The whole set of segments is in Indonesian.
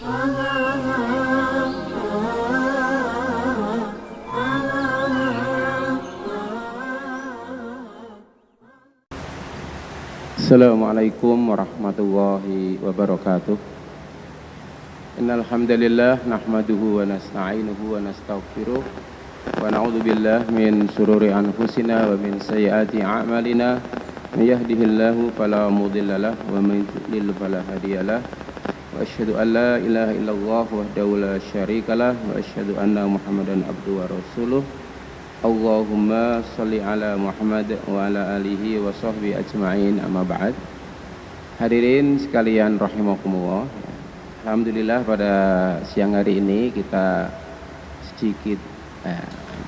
Assalamualaikum warahmatullahi wabarakatuh. Innal hamdalillah nahmaduhu wa nasta'inuhu wa nastaghfiruh wa na'udzu billahi min shururi anfusina wa min sayyiati a'malina. May yahdihillahu fala mudilla lahu wa may yudlil fala hadiyalah. Wa asyhadu an la ilaha illallah wahdahu la syarikalah wa asyhadu anna Muhammadan abduhu wa rasuluh. Allahumma sholli ala Muhammad wa ala alihi wa sahbihi ajma'in, amma ba'd. Hadirin sekalian rahimakumullah. Alhamdulillah pada siang hari ini kita sedikit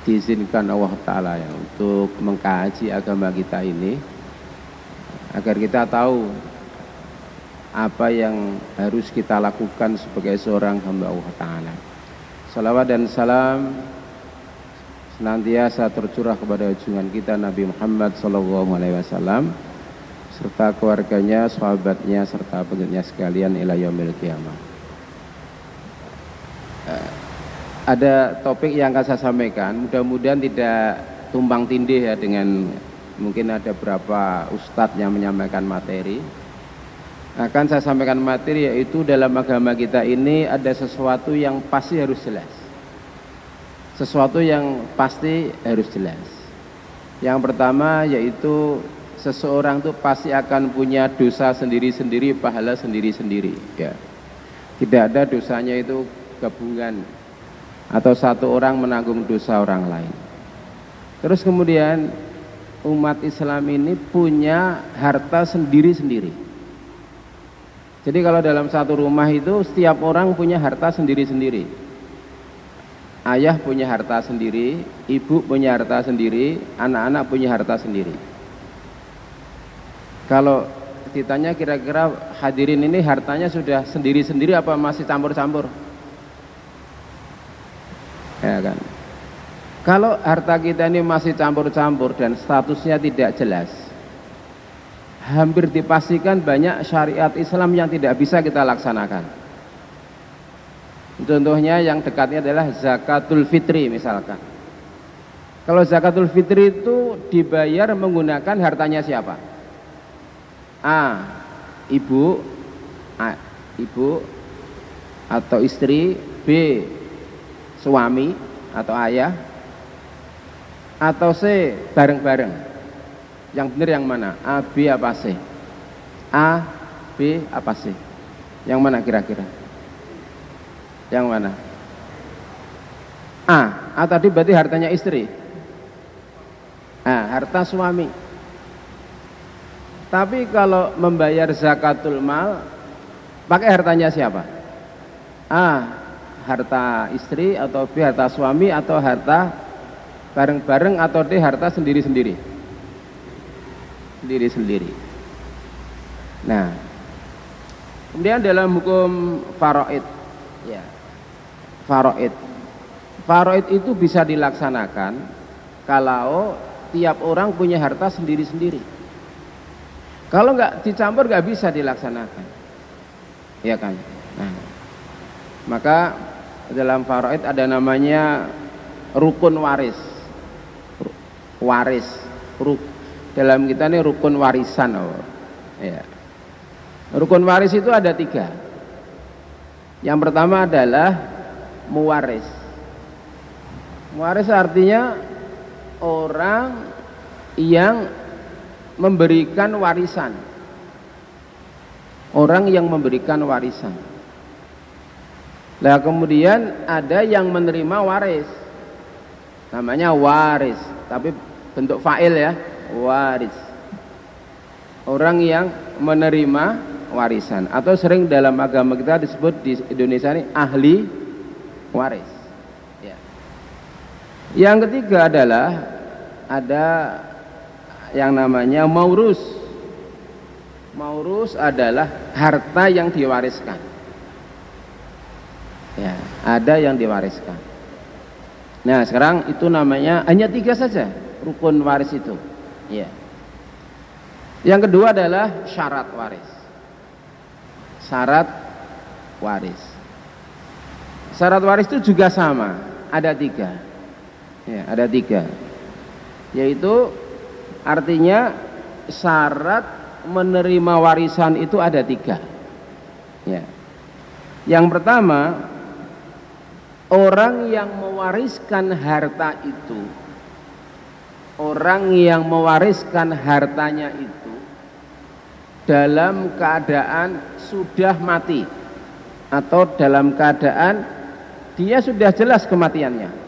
diizinkan Allah Ta'ala ya, untuk mengkaji agama kita ini, agar kita tahu apa yang harus kita lakukan sebagai seorang hamba Allah Ta'ala. Salawat dan salam senantiasa tercurah kepada junjungan kita Nabi Muhammad SAW serta keluarganya, sahabatnya, serta pengikutnya sekalian ila yaumil qiyamah. Ada topik yang akan saya sampaikan, mudah-mudahan tidak tumpang tindih ya dengan mungkin ada beberapa ustadz yang menyampaikan materi. Akan saya sampaikan materi yaitu dalam agama kita ini ada sesuatu yang pasti harus jelas. Sesuatu yang pasti harus jelas. Yang pertama yaitu seseorang itu pasti akan punya dosa sendiri-sendiri, pahala sendiri-sendiri ya. Tidak ada dosanya itu gabungan atau satu orang menanggung dosa orang lain. Terus kemudian umat Islam ini punya harta sendiri-sendiri. Jadi kalau dalam satu rumah itu setiap orang punya harta sendiri-sendiri. Ayah punya harta sendiri, ibu punya harta sendiri, anak-anak punya harta sendiri. Kalau ditanya kira-kira hadirin ini hartanya sudah sendiri-sendiri apa masih campur-campur? Ya kan? Kalau harta kita ini masih campur-campur dan statusnya tidak jelas, hampir dipastikan banyak syariat Islam yang tidak bisa kita laksanakan. Contohnya yang dekatnya adalah zakatul fitri misalkan. Kalau zakatul fitri itu dibayar menggunakan hartanya siapa? A. Ibu atau istri. B. Suami atau ayah. Atau C. Bareng-bareng. Yang benar yang mana? A, B, apa C? A, B, apa C? Yang mana kira-kira? Yang mana? A tadi berarti hartanya istri. Harta suami. Tapi kalau membayar zakatul mal pakai hartanya siapa? A, harta istri, atau B, harta suami, atau harta bareng-bareng, atau D, harta sendiri-sendiri. Sendiri-sendiri. Nah, kemudian dalam hukum faraid ya. Faraid itu bisa dilaksanakan kalau tiap orang punya harta sendiri-sendiri. Kalau nggak dicampur nggak bisa dilaksanakan, ya kan? Nah, maka dalam faraid ada namanya rukun waris. Dalam kita ini rukun warisan. Ya. Rukun waris itu ada 3. Yang pertama adalah muwaris. Muwaris artinya orang yang memberikan warisan. Orang yang memberikan warisan. Nah, kemudian ada yang menerima waris. Namanya waris, tapi bentuk fa'il ya, waris. Orang yang menerima warisan, atau sering dalam agama kita disebut di Indonesia ini ahli waris ya. Yang ketiga adalah ada yang namanya maurus. Maurus adalah harta yang diwariskan ya, ada yang diwariskan. Nah, sekarang itu namanya hanya 3 saja rukun waris itu ya. Yang kedua adalah syarat waris. Syarat waris. Syarat waris itu juga sama, ada 3. Ya, ada 3. Yaitu artinya syarat menerima warisan itu ada 3. Ya. Yang pertama, orang yang mewariskan harta itu, orang yang mewariskan hartanya itu dalam keadaan sudah mati atau dalam keadaan dia sudah jelas kematiannya.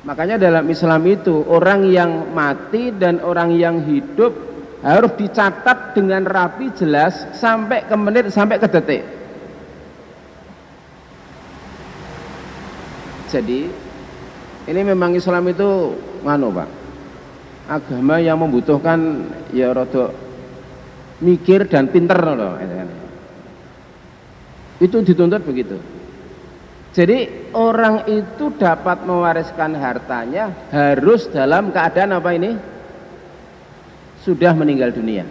Makanya dalam Islam itu orang yang mati dan orang yang hidup harus dicatat dengan rapi, jelas, sampai ke menit, sampai ke detik. Jadi ini memang Islam itu Pak, agama yang membutuhkan ya rada mikir dan pinter loh. Itu dituntut begitu. Jadi orang itu dapat mewariskan hartanya harus dalam keadaan apa ini? Sudah meninggal dunia.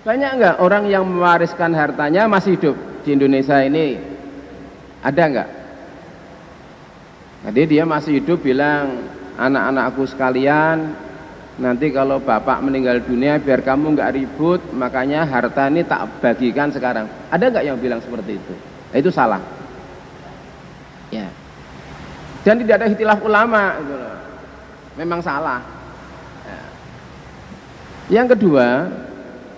Banyak enggak orang yang mewariskan hartanya masih hidup di Indonesia ini? Ada enggak? Jadi dia masih hidup bilang, anak-anakku sekalian, nanti kalau bapak meninggal dunia biar kamu enggak ribut, makanya harta ini tak bagikan sekarang. Ada enggak yang bilang seperti itu? Nah, itu salah. Ya. Dan tidak ada ikhtilaf ulama gitu loh. Memang salah. Ya. Yang kedua,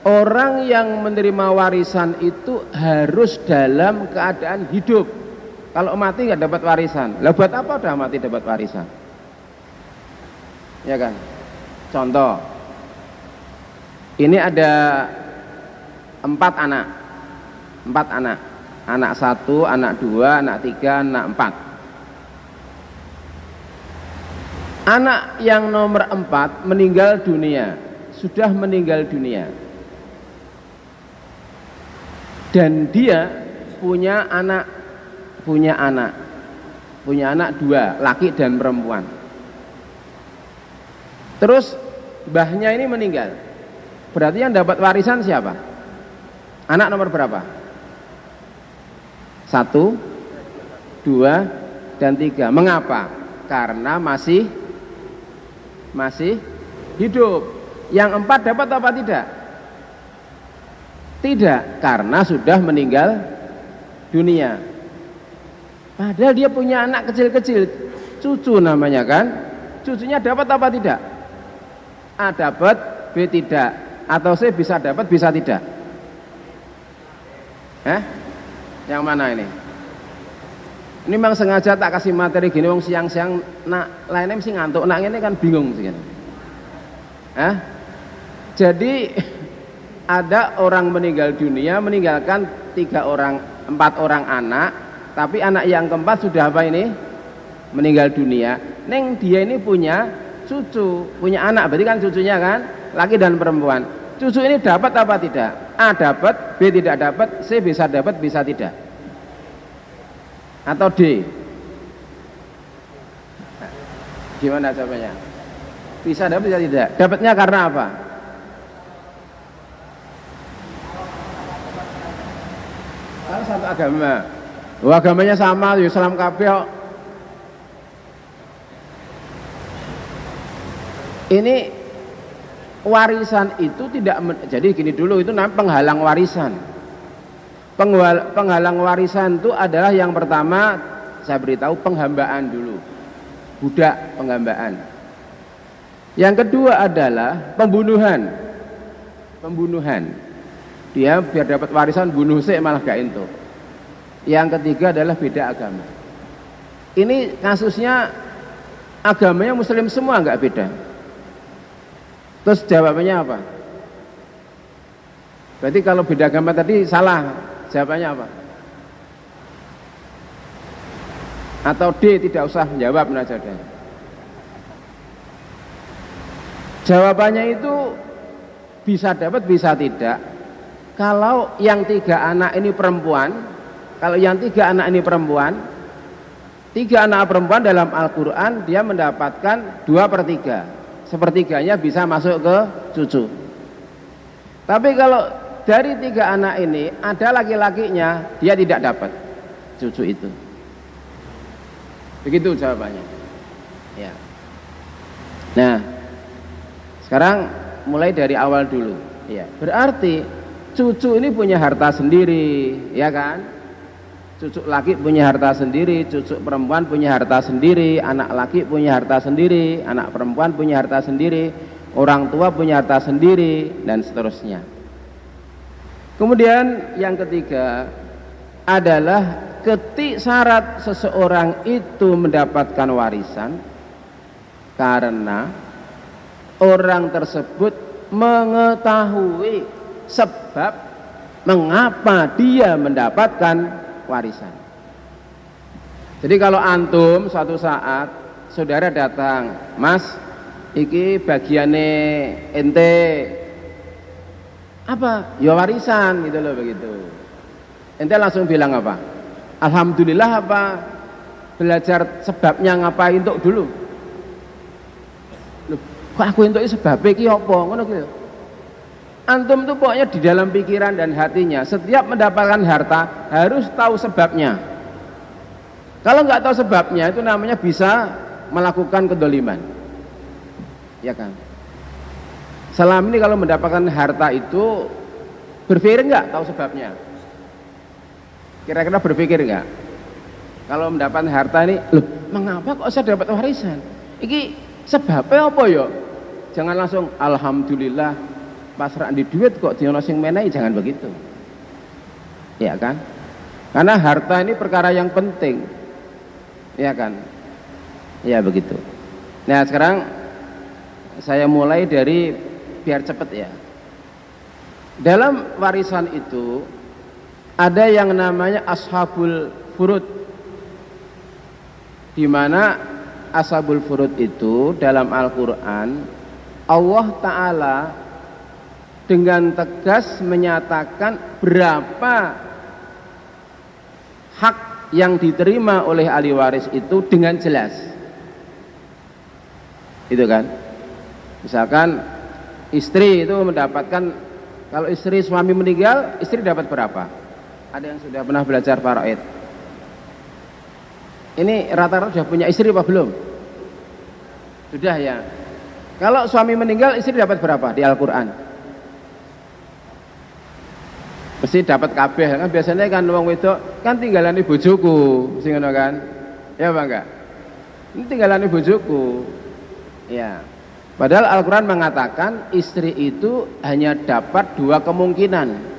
orang yang menerima warisan itu harus dalam keadaan hidup. Kalau mati nggak dapat warisan. Lah buat apa udah mati dapat warisan? Ya kan? Contoh. Ini ada 4 anak. 4 anak. Anak 1, anak 2, anak 3, anak 4. Anak yang nomor 4 meninggal dunia, sudah meninggal dunia. Dan dia punya anak 2, laki dan perempuan. Terus mbahnya ini meninggal. Berarti yang dapat warisan siapa? Anak nomor berapa? 1, 2, dan 3. Mengapa? Karena masih hidup. Yang 4 dapat apa tidak? Tidak, karena sudah meninggal dunia. Padahal dia punya anak kecil-kecil, cucu namanya kan? Cucunya dapat apa tidak? A dapat, B tidak, atau C bisa dapat, bisa tidak. Yang mana ini? Ini memang sengaja tak kasih materi gini, wong siang-siang nak lainnya mesti ngantuk, nak ini kan bingung sih. Jadi ada orang meninggal dunia, meninggalkan 4 orang anak, tapi anak yang keempat sudah apa ini? Meninggal dunia. Neng dia ini punya cucu, punya anak, berarti kan cucunya kan, laki dan perempuan. Cucu ini dapat apa tidak? A dapat, B tidak dapat, C bisa dapat, bisa tidak. Atau D? Gimana jawabannya? Bisa dapat, bisa tidak. Dapatnya karena apa? Karena satu agama. Agamanya sama, Islam kabeh. Ini warisan itu tidak jadi gini dulu, itu namanya penghalang warisan. Penghalang warisan itu adalah yang pertama saya beritahu penghambaan dulu, budak penghambaan. Yang kedua adalah pembunuhan. Dia biar dapat warisan bunuh sih malah gak ento. Yang ketiga adalah beda agama. Ini kasusnya agamanya Muslim semua nggak beda. Terus jawabannya apa? Berarti kalau beda agama tadi salah. Jawabannya apa? Atau D tidak usah menjawab saja. Jawabannya itu bisa dapat bisa tidak. Kalau yang 3 anak ini perempuan, kalau yang 3 anak ini perempuan, 3 anak perempuan dalam Al-Quran dia mendapatkan 2/3. Sepertiganya bisa masuk ke cucu. Tapi kalau dari 3 anak ini ada laki-lakinya, dia tidak dapat. cucu itu. Begitu jawabannya. Ya. Nah, sekarang mulai dari awal dulu. Ya, berarti cucu ini punya harta sendiri, ya kan? Cucu laki punya harta sendiri, cucu perempuan punya harta sendiri, anak laki punya harta sendiri, anak perempuan punya harta sendiri, orang tua punya harta sendiri, dan seterusnya. Kemudian yang ketiga adalah syarat seseorang itu mendapatkan warisan karena orang tersebut mengetahui sebab mengapa dia mendapatkan warisan. Jadi kalau antum suatu saat saudara datang, "Mas, iki bagiane ente apa? Ya warisan," gitu loh, begitu. Ente langsung bilang apa? Alhamdulillah apa? Belajar sebabnya ngapain untuk dulu? Loh, kok aku entuk sebabnya iki apa? Ngono gitu. Antum tuh pokoknya di dalam pikiran dan hatinya setiap mendapatkan harta harus tahu sebabnya. Kalau nggak tahu sebabnya itu namanya bisa melakukan kedoliman, ya kan? Selama ini kalau mendapatkan harta itu berpikir nggak tahu sebabnya? Kira-kira berpikir nggak? Kalau mendapatkan harta ini, loh, mengapa kok saya dapat warisan? Iki sebabnya apa ya? Jangan langsung alhamdulillah pasrah di duit kok diono sing menehi, jangan begitu. Ya kan? Karena harta ini perkara yang penting. Ya kan? Ya begitu. Nah, sekarang saya mulai dari biar cepat ya. Dalam warisan itu ada yang namanya ashabul furud, di mana ashabul furud itu dalam Al-Quran Allah Ta'ala dengan tegas menyatakan berapa hak yang diterima oleh ahli waris itu dengan jelas. Itu kan, misalkan istri itu mendapatkan, kalau istri suami meninggal, istri dapat berapa? Ada yang sudah pernah belajar faraid? Ini rata-rata sudah punya istri apa belum? Sudah ya. Kalau suami meninggal, istri dapat berapa di Al-Quran? Mesti dapat kabeh kan, biasanya kan wong wedok kan tinggalane bojoku, sing ngono kan? Ya apa enggak? Ini tinggalane bojoku. Ya. Padahal Al-Quran mengatakan istri itu hanya dapat dua kemungkinan.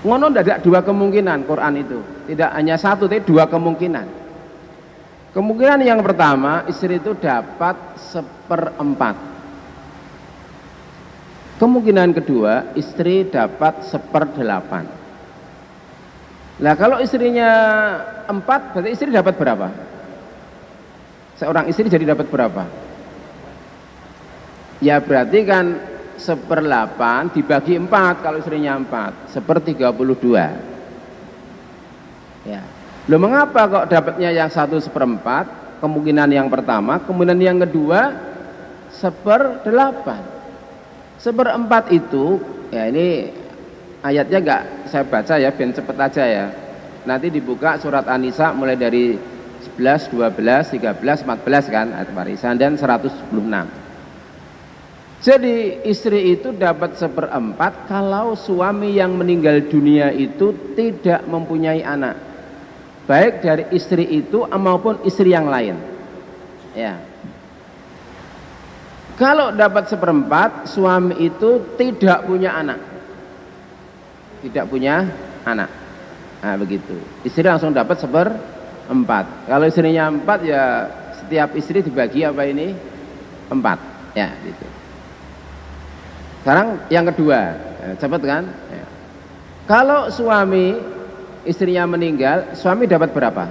Ngono tidak dua kemungkinan Quran itu. Tidak hanya satu, tapi dua kemungkinan. Kemungkinan yang pertama, istri itu dapat 1/4. Kemungkinan kedua, istri dapat 1/8. Nah, kalau istrinya 4, berarti istri dapat berapa? Seorang istri jadi dapat berapa? Ya berarti kan 1/8 dibagi 4, kalau istrinya 4, 1/32. Ya. Loh, mengapa kok dapatnya yang 1/4? Kemungkinan yang pertama, kemungkinan yang kedua 1/8. 1/4 itu, ya ini ayatnya enggak saya baca ya, biar cepet aja ya. Nanti dibuka surat An-Nisa mulai dari 11, 12, 13, 14 kan, ayat warisan, dan 176. Jadi istri itu dapat 1/4 kalau suami yang meninggal dunia itu tidak mempunyai anak, baik dari istri itu maupun istri yang lain. Ya. Kalau dapat 1/4, suami itu tidak punya anak, tidak punya anak. Nah begitu. Istri langsung dapat 1/4. Kalau istrinya 4, ya setiap istri dibagi apa ini? 4. Ya gitu. Sekarang yang kedua, cepat kan? Ya. Kalau suami istrinya meninggal, suami dapat berapa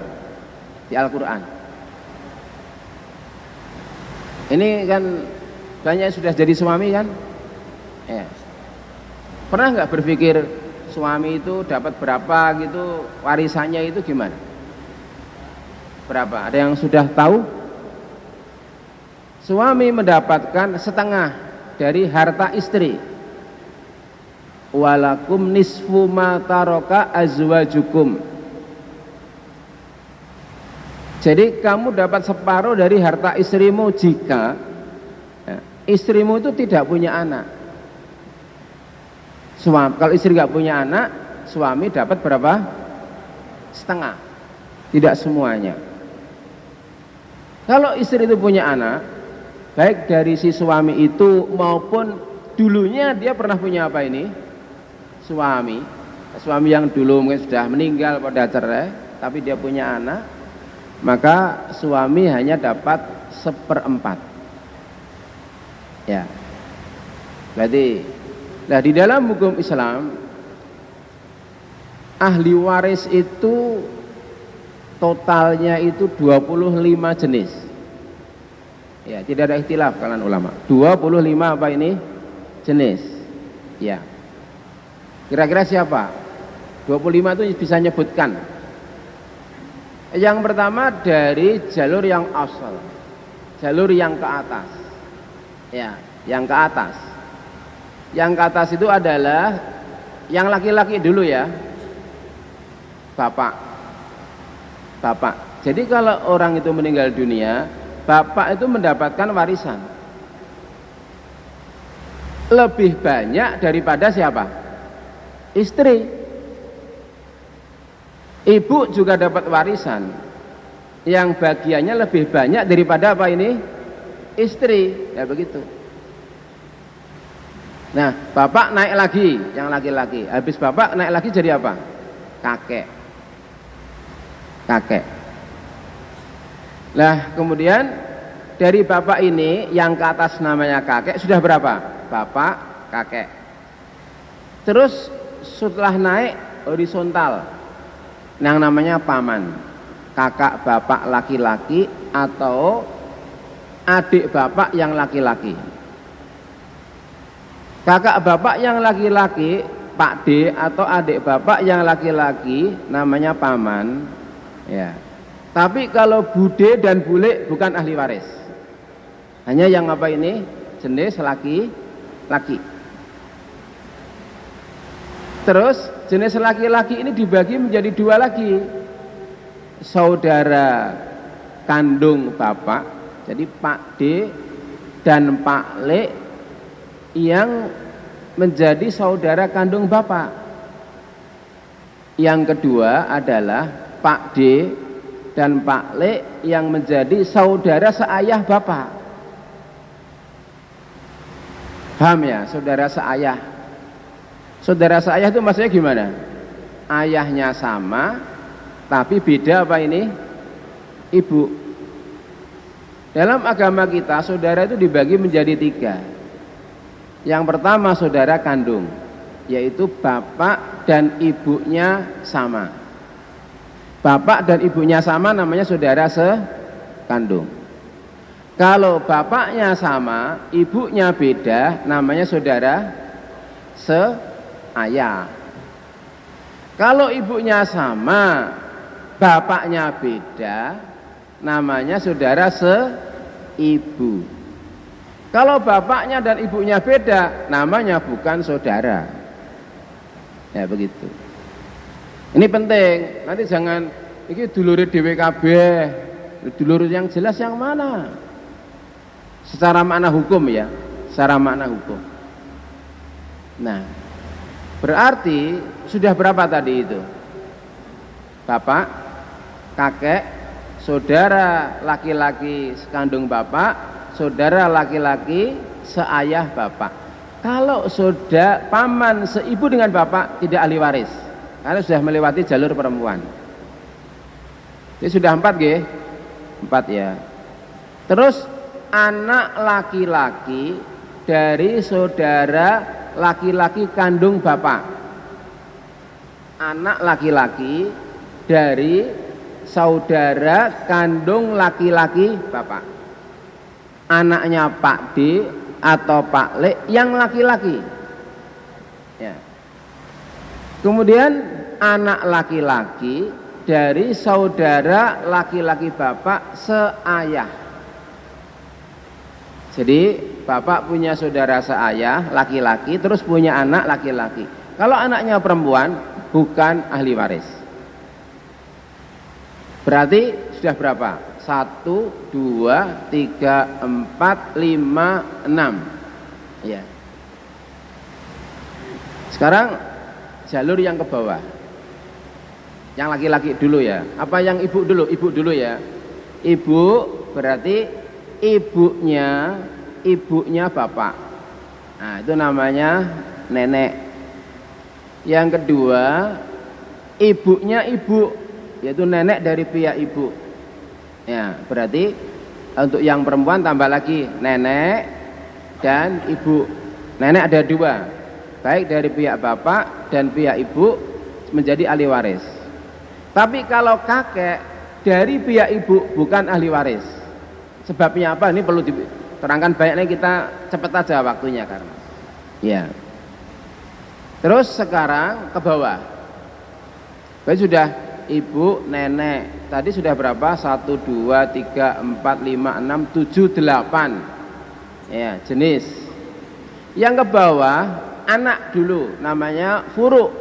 di Al-Quran? Ini kan banyak sudah jadi suami kan? Ya. Pernah nggak berpikir suami itu dapat berapa gitu, warisannya itu gimana? Berapa? Ada yang sudah tahu? Suami mendapatkan setengah dari harta istri. walakum nisfu ma taraka azwajukum. Jadi kamu dapat separuh dari harta istrimu jika istrimu itu tidak punya anak. Kalau istri nggak punya anak, suami dapat berapa? Setengah. Tidak semuanya. Kalau istri itu punya anak, baik dari si suami itu maupun dulunya dia pernah punya apa ini? Suami yang dulu mungkin sudah meninggal pada cerai, tapi dia punya anak, maka suami hanya dapat 1/4. Ya. Berarti nah di dalam hukum Islam ahli waris itu totalnya itu 25 jenis. Ya, tidak ada ikhtilaf kalangan ulama. 25 apa ini? Jenis. Ya. Kira-kira siapa? 25 itu bisa nyebutkan. Yang pertama dari jalur yang asal. Jalur yang ke atas. Ya, yang ke atas. Yang ke atas itu adalah yang laki-laki dulu ya. Bapak. Jadi kalau orang itu meninggal dunia, bapak itu mendapatkan warisan lebih banyak daripada siapa? Istri. Ibu juga dapat warisan yang bagiannya lebih banyak daripada apa ini? Istri. Ya begitu. Nah, bapak naik lagi yang laki-laki. Habis bapak naik lagi jadi apa? Kakek. Nah, kemudian dari bapak ini yang ke atas namanya kakek sudah berapa? Bapak, kakek. Terus setelah naik horizontal yang namanya paman. Kakak bapak laki-laki atau adik bapak yang laki-laki. Kakak bapak yang laki-laki, Pak D, atau adik bapak yang laki-laki namanya paman. Ya. Tapi kalau bude dan bule bukan ahli waris. Hanya yang apa ini? Jenis laki-laki. Terus jenis laki-laki ini dibagi menjadi dua lagi. Saudara kandung bapak, jadi Pak D dan Pak Le yang menjadi saudara kandung bapak. Yang kedua adalah Pak D dan Pak Le yang menjadi saudara seayah bapak. Paham ya? Saudara seayah. Saudara seayah itu maksudnya gimana? Ayahnya sama tapi beda apa ini? Ibu. Dalam agama kita saudara itu dibagi menjadi 3. Yang pertama saudara kandung, yaitu bapak dan ibunya sama. Bapak dan ibunya sama namanya saudara sekandung. Kalau bapaknya sama, ibunya beda, namanya saudara seayah. Kalau ibunya sama, bapaknya beda, namanya saudara seibu. Kalau bapaknya dan ibunya beda, namanya bukan saudara. Ya begitu. Ini penting. Nanti jangan ini dulure dhewe kabeh. Dulur yang jelas yang mana? Secara makna hukum ya, secara makna hukum. Nah, berarti sudah berapa tadi itu? Bapak, kakek, saudara laki-laki sekandung bapak, saudara laki-laki seayah bapak. Kalau saudara paman seibu dengan bapak tidak ahli waris, karena sudah melewati jalur perempuan. Jadi sudah 4 nggih? 4 ya. Terus anak laki-laki dari saudara laki-laki kandung bapak. Anak laki-laki dari saudara kandung laki-laki bapak. Anaknya Pak D atau Pak Le yang laki-laki. Ya. Kemudian anak laki-laki dari saudara laki-laki bapak seayah. Jadi bapak punya saudara seayah laki-laki, terus punya anak laki-laki. Kalau anaknya perempuan, bukan ahli waris. Berarti sudah berapa? 1, 2, 3, 4, 5, 6. Ya. Sekarang jalur yang ke bawah. Yang laki-laki dulu ya. Apa yang ibu dulu? Ibu dulu ya. Ibu berarti ibunya bapak. Nah, itu namanya nenek. Yang kedua, ibunya ibu, yaitu nenek dari pihak ibu. Ya, berarti untuk yang perempuan tambah lagi nenek dan ibu. Nenek ada 2, baik dari pihak bapak dan pihak ibu menjadi ahli waris. Tapi kalau kakek dari pihak ibu bukan ahli waris. Sebabnya apa? Ini perlu diterangkan banyaknya, kita cepat aja waktunya karena. Ya. Terus sekarang ke bawah. Baik, sudah ibu, nenek. Tadi sudah berapa? 1, 2, 3, 4, 5, 6, 7, 8. Ya, jenis. Yang ke bawah anak dulu, namanya furu,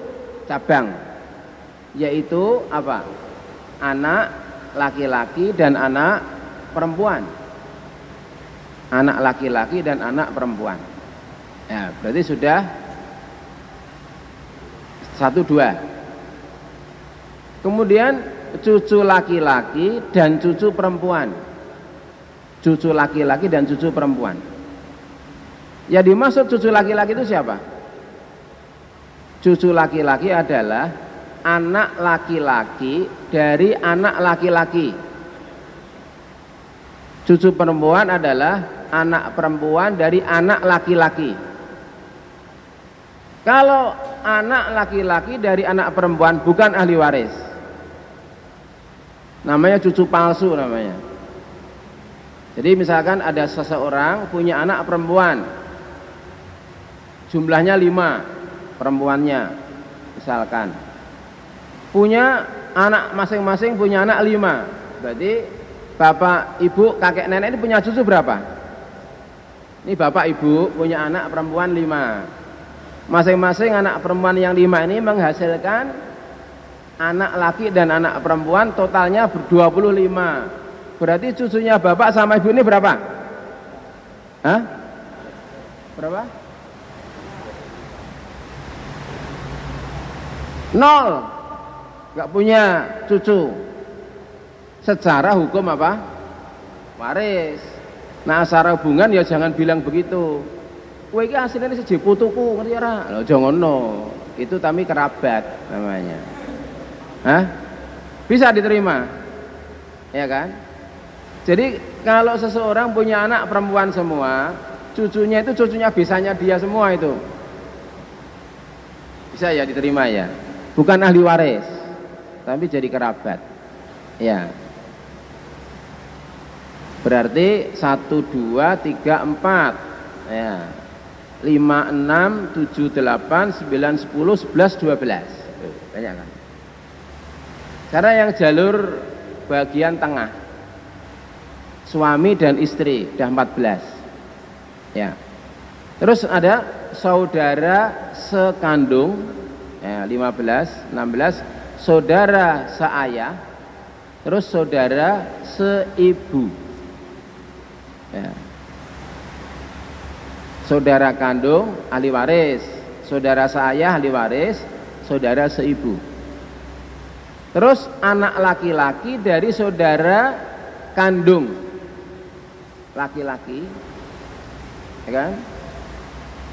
cabang. Yaitu apa? Anak laki-laki dan anak perempuan. Anak laki-laki dan anak perempuan. Ya, berarti sudah 1, 2. Kemudian cucu laki-laki dan cucu perempuan. Cucu laki-laki dan cucu perempuan. Ya, dimaksud cucu laki-laki itu siapa? Cucu laki-laki adalah anak laki-laki dari anak laki-laki. Cucu perempuan adalah anak perempuan dari anak laki-laki. Kalau anak laki-laki dari anak perempuan bukan ahli waris, namanya cucu palsu namanya. Jadi misalkan ada seseorang punya anak perempuan, jumlahnya 5 perempuannya, misalkan punya anak masing-masing punya anak 5, berarti bapak, ibu, kakek, nenek ini punya cucu berapa? Ini bapak, ibu punya anak perempuan 5. Masing-masing anak perempuan yang 5 ini menghasilkan anak laki dan anak perempuan, totalnya 25. Berarti cucunya bapak sama ibu ini berapa? Hah? Berapa? 0. Gak punya cucu. Secara hukum apa? Waris. Nah, secara hubungan ya jangan bilang begitu. Kowe iki asline siji putuku, ngerti ora? Lho aja ngono. Itu tapi kerabat namanya. Hah? Bisa diterima? Ya kan? Jadi kalau seseorang punya anak perempuan semua, cucunya itu cucunya bisanya dia semua itu. Bisa ya diterima ya? Bukan ahli waris, tapi jadi kerabat. Ya. Berarti 1, 2, 3, 4. Ya. 5, 6, 7, 8, 9, 10, 11, 12. Banyak kan? Karena yang jalur bagian tengah, suami dan istri, sudah 14. Ya. Terus ada saudara sekandung, ya, 15, 16, saudara seayah, terus saudara seibu. Ya. Saudara kandung ahli waris, saudara seayah ahli waris, saudara seibu. Terus anak laki-laki dari saudara kandung laki-laki, ya kan?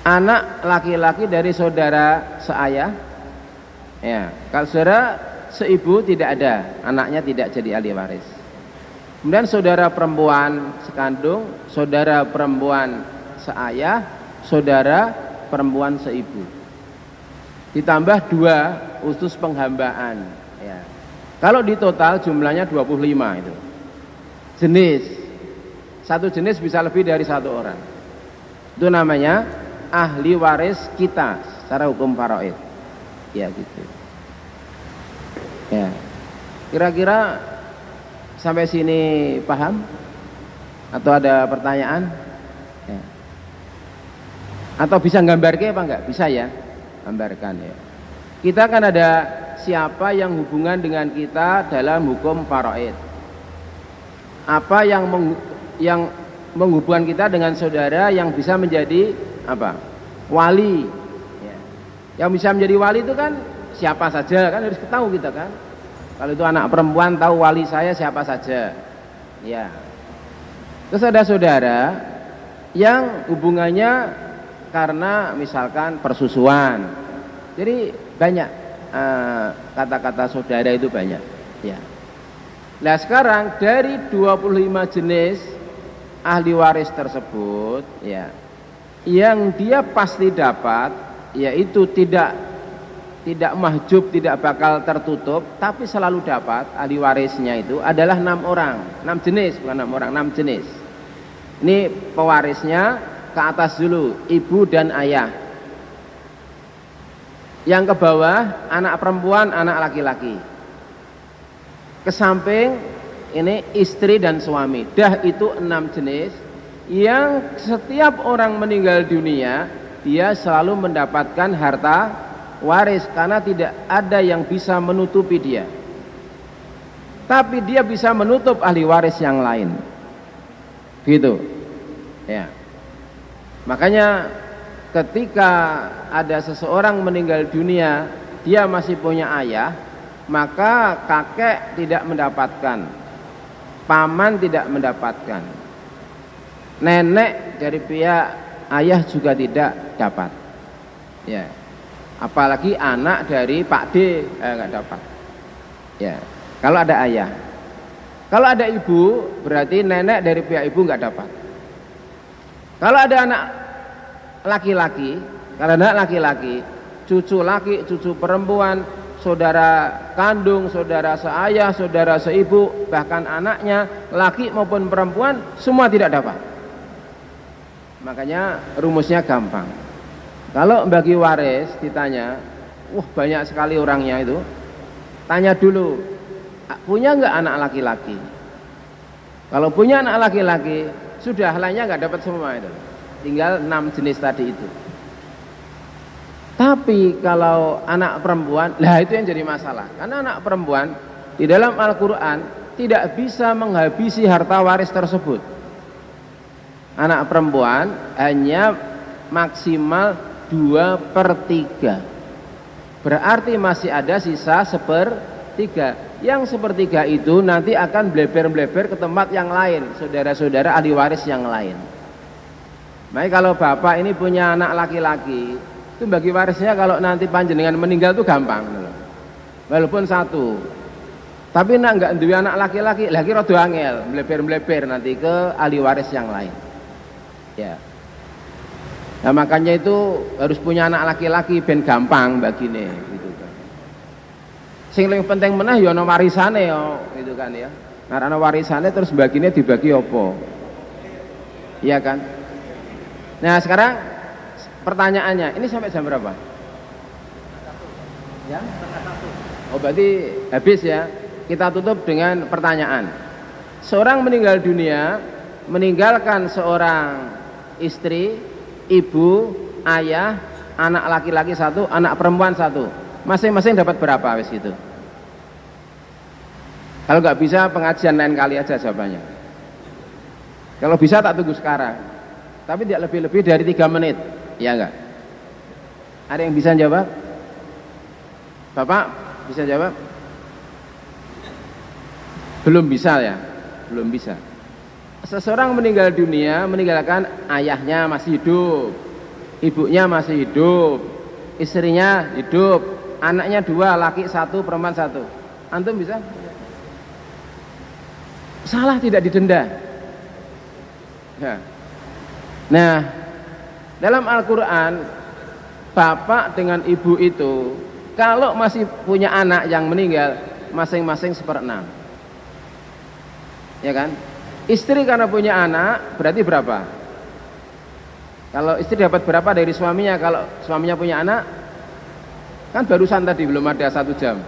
Anak laki-laki dari saudara seayah. Ya, kalau saudara seibu tidak ada, anaknya tidak jadi ahli waris. Kemudian saudara perempuan sekandung, saudara perempuan seayah, saudara perempuan seibu. Ditambah 2 usus penghambaan. Ya. Kalau di total jumlahnya 25 itu. Jenis. Satu jenis bisa lebih dari 1 orang. Itu namanya ahli waris kita secara hukum faraid. Ya gitu. Ya. Kira-kira sampai sini paham? Atau ada pertanyaan? Ya. Atau bisa gambarkan apa enggak? Bisa ya, gambarkan ya. Kita kan ada siapa yang hubungan dengan kita dalam hukum faraid. Apa yang menghubungkan kita dengan saudara yang bisa menjadi apa? Wali. Ya. Yang bisa menjadi wali itu kan siapa saja, kan harus tahu kita kan. Kalau itu anak perempuan tahu wali saya siapa saja. Ya. Terus ada saudara yang hubungannya karena misalkan persusuan. Jadi banyak kata-kata saudara itu banyak. Ya. Nah sekarang dari 25 jenis ahli waris tersebut, ya, yang dia pasti dapat, yaitu tidak mahjub, tidak bakal tertutup, tapi selalu dapat ahli warisnya itu adalah 6 orang, 6 jenis, bukan 6 orang, 6 jenis. Ini pewarisnya ke atas dulu, ibu dan ayah. Yang ke bawah anak perempuan, anak laki-laki. Ke samping ini istri dan suami. Dah itu 6 jenis yang setiap orang meninggal dunia dia selalu mendapatkan harta waris karena tidak ada yang bisa menutupi dia. Tapi dia bisa menutup ahli waris yang lain. Gitu. Ya. Makanya ketika ada seseorang meninggal dunia, dia masih punya ayah, maka kakek tidak mendapatkan, paman tidak mendapatkan, nenek dari pihak ayah juga tidak dapat. Ya. Apalagi anak dari Pak D nggak dapat. Ya. Kalau ada ayah. Kalau ada ibu, berarti nenek dari pihak ibu nggak dapat. Kalau ada anak laki-laki, kalau anak laki-laki, cucu laki, cucu perempuan, saudara kandung, saudara seayah, saudara seibu, bahkan anaknya, laki maupun perempuan, semua tidak dapat. Makanya rumusnya gampang. Kalau bagi waris ditanya, banyak sekali orangnya itu, tanya dulu, punya nggak anak laki-laki? Kalau punya anak laki-laki, sudah lainnya nggak dapat semua itu. Tinggal 6 jenis tadi itu. Tapi kalau anak perempuan, lah itu yang jadi masalah. Karena anak perempuan di dalam Al-Quran tidak bisa menghabisi harta waris tersebut. Anak perempuan hanya maksimal 2/3. Berarti masih ada sisa 1/3. Yang 1/3 itu nanti akan bleber-bleber ke tempat yang lain, saudara-saudara ahli waris yang lain. Baik, kalau bapak ini punya anak laki-laki, itu bagi warisnya kalau nanti panjenengan meninggal itu gampang, walaupun 1. Tapi nak nggak duwe anak laki-laki, lagi rada angel, bleber-bleber nanti ke ahli waris yang lain. Ya. Nah makanya itu harus punya anak laki-laki ben gampang bagine gitu kan. Sing paling penting meneh ya ana warisane ya gitu kan ya. Nah ana warisane terus bagine dibagi apa? Iya kan? Nah sekarang pertanyaannya, ini sampai jam berapa? Jam 1:30. Oh berarti habis ya. Kita tutup dengan pertanyaan. Seorang meninggal dunia, meninggalkan seorang istri, ibu, ayah, anak laki-laki 1, anak perempuan 1. Masing-masing dapat berapa wis itu? Kalau nggak bisa pengajian lain kali aja jawabannya. Kalau bisa tak tunggu sekarang. Tapi tidak lebih-lebih dari 3 menit. Ya enggak? Ada yang bisa jawab? Bapak bisa jawab? Belum bisa ya? Belum bisa. Seseorang meninggal dunia, meninggalkan ayahnya masih hidup, ibunya masih hidup, istrinya hidup, anaknya 2, laki 1, perempuan 1. Antum bisa? Salah tidak didenda. Ya. Nah, dalam Al-Quran, bapak dengan ibu itu, kalau masih punya anak yang meninggal, masing-masing 1/6. Ya kan? Istri karena punya anak berarti berapa? Kalau istri dapat berapa dari suaminya? Kalau suaminya punya anak, kan barusan tadi belum ada 1 jam.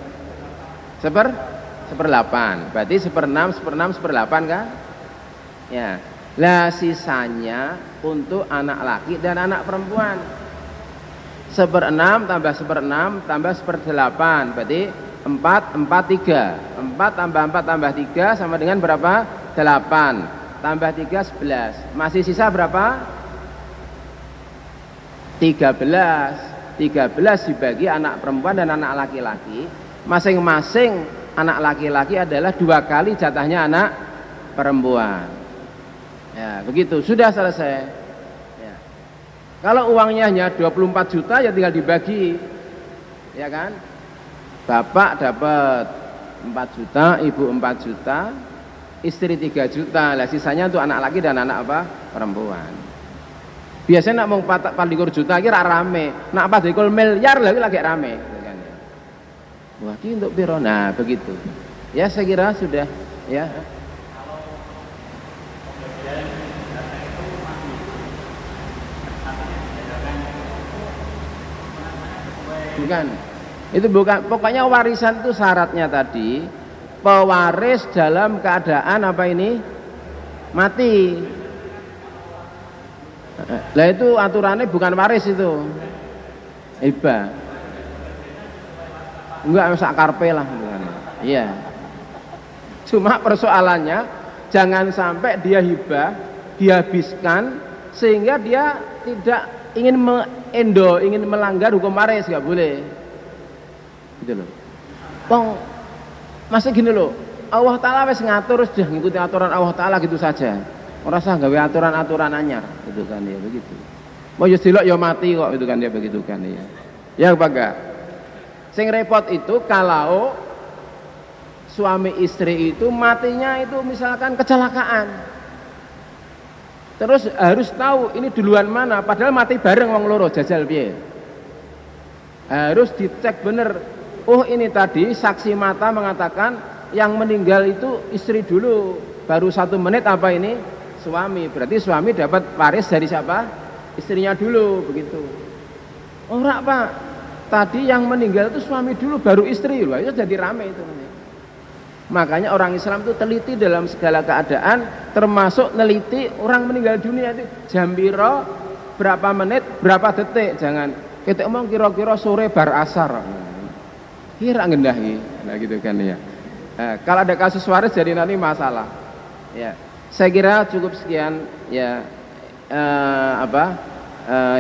1/8. Berarti 1/6, 1/6, 1/8 kan? Ya. Lah sisanya untuk anak laki dan anak perempuan. 1/6 tambah 1/6 tambah 1/8, berarti 4, 4, 3. 4 tambah 4 tambah 3 sama dengan berapa? 8. Tambah 3, 11. Masih sisa berapa? 13. 13 dibagi anak perempuan dan anak laki-laki. Masing-masing anak laki-laki adalah 2 kali jatahnya anak perempuan. Ya, begitu. Sudah selesai. Ya. Kalau uangnya hanya 24 juta ya tinggal dibagi. Ya kan? Bapak dapat 4 juta, ibu 4 juta, istri 3 juta. Lah sisanya untuk anak laki dan anak apa? Perempuan. Biasanya nak mau 24 juta kira rame. Nak 4 miliar lagi rame. Wah, ini untuk piro. Nah, begitu. Ya, saya kira sudah ya. Bukan. Itu bukan, pokoknya warisan itu syaratnya tadi pewaris dalam keadaan apa ini? Mati. Lah itu aturannya bukan waris itu. Hibah. Enggak sak karpe lah bukan. Iya. Cuma persoalannya jangan sampai dia hibah, dihabiskan sehingga dia tidak ingin ingin melanggar hukum waris, enggak boleh. Gitu loh. Pong masih gini loh. Allah Ta'ala wis ngatur sudah ngikuti aturan Allah Ta'ala gitu saja. Ora usah gawe aturan-aturan anyar, gitu kan ya begitu. Mau yo delok yo mati kok itu kan dia begitu kan ya. Ya apa enggak? Sing repot itu kalau suami istri itu matinya itu misalkan kecelakaan. Terus harus tahu ini duluan mana, padahal mati bareng wong loro jajal piye. Harus dicek bener. Oh ini tadi saksi mata mengatakan yang meninggal itu istri dulu, baru 1 menit apa ini suami. Berarti suami dapat waris dari siapa? Istrinya dulu begitu. Ora Pak, tadi yang meninggal itu suami dulu baru istri loh, itu jadi rame itu. Makanya orang Islam itu teliti dalam segala keadaan, termasuk neliti orang meninggal dunia itu jam piro, berapa menit, berapa detik. Jangan kita omong kira-kira sore bar asar. Kira ngendahi. Nah gitu kan ya. Kalau ada kasus waris jadi nanti masalah. Ya. Saya kira cukup sekian ya.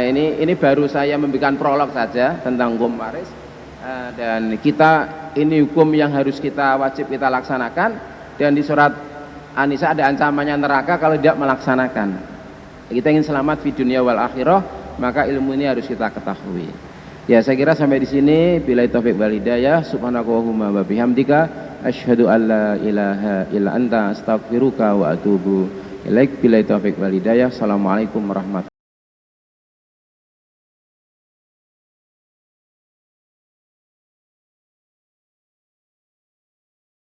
Ini baru saya memberikan prolog saja tentang hukum waris. Dan kita ini hukum yang harus kita wajib kita laksanakan, dan di surat An-Nisa ada ancamannya neraka kalau tidak melaksanakan. Kita ingin selamat di dunia wal akhirah, maka ilmu ini harus kita ketahui. Ya, saya kira sampai di sini. Billahi taufiq wal hidayah. Subhanakallahumma wa bihamdika asyhadu an la ilaha illa anta astaghfiruka wa atubu ilaik. Billahi taufiq wal hidayah. Assalamualaikum warahmatullahi wabarakatuh.